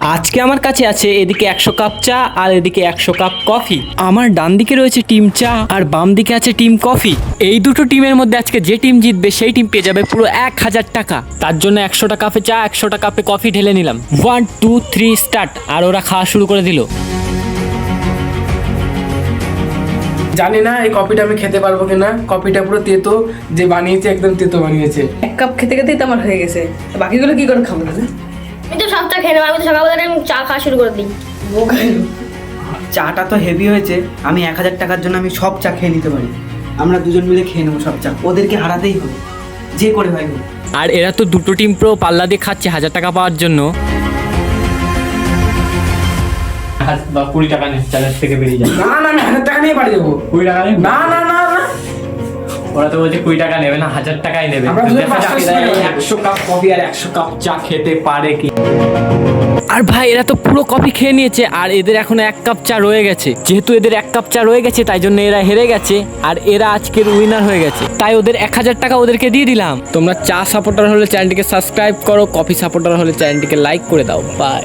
আজকে আমার কাছে আছে এদিকে 100 কাপ চা আর এদিকে 100 কাপ কফি। আমার ডান দিকে রয়েছে টিম চা আর বাম দিকে আছে টিম কফি। এই দুটো টিমের মধ্যে আজকে যে টিম জিতবে সেই টিম পেয়ে যাবে পুরো 1000 টাকা। তার জন্য 100টা কাপে চা 100টা কাপে কফি ঢেলে নিলাম। 1 2 3 স্টার্ট। আর ওরা খাওয়া শুরু করে দিল। জানি না এই কফিটা আমি খেতে পারবো কিনা। কফিটা পুরো তেতো, যে বানিয়েছে একদম তেতো বানিয়েছে। এক কাপ খেতে খেতেই তো আমার হয়ে গেছে, বাকিগুলো কি করে খাবো? আমি তো সবটা খেয়ে নেবো। আমি তো সকালবেলা চা খাওয়া শুরু করে দিই। চাটা তো হেভি হয়েছে। আমি 1000 টাকার জন্য আমি সব চা খেয়ে নিতে পারি। আমরা দুজন মিলে খেয়ে নেবো সব চা। ওদেরকে হারাতেই হবে, যে করে হয় হোক। আর এরা তো দুটো টিম পুরো পাল্লা দিয়ে খাচ্ছে 1000 টাকা পাওয়ার জন্য। 20 টাকা নে, চ্যালেঞ্জ থেকে বেরিয়ে যায়। না না, আমি 1000 টাকা নিয়ে বাড়ি যাবো। 20 টাকা নে। না না না না, ওরা তো বলছে 20 টাকা নেবে না, 1000 টাকাই নেবে। আমরা দুজন দেখা যাক 500 এরা নেবো। 100 কাপ কফি আর 100 কাপ চা খেতে পারে কি। আর ভাই এরা তো পুরো কফি খেয়ে নিয়েছে আর এদের এখনো 1 কাপ চা রয়ে গেছে। যেহেতু এদের 1 কাপ চা রয়ে গেছে তাই জন্য এরা হেরে গেছে আর এরা আজকের উইনার হয়ে গেছে। তাই ওদের 1000 টাকা ওদেরকে দিয়ে দিলাম। তোমরা চা সাপোর্টার হলে চ্যানেলটিকে সাবস্ক্রাইব করো, কফি সাপোর্টার হলে চ্যানেলটিকে লাইক করে দাও। বাই।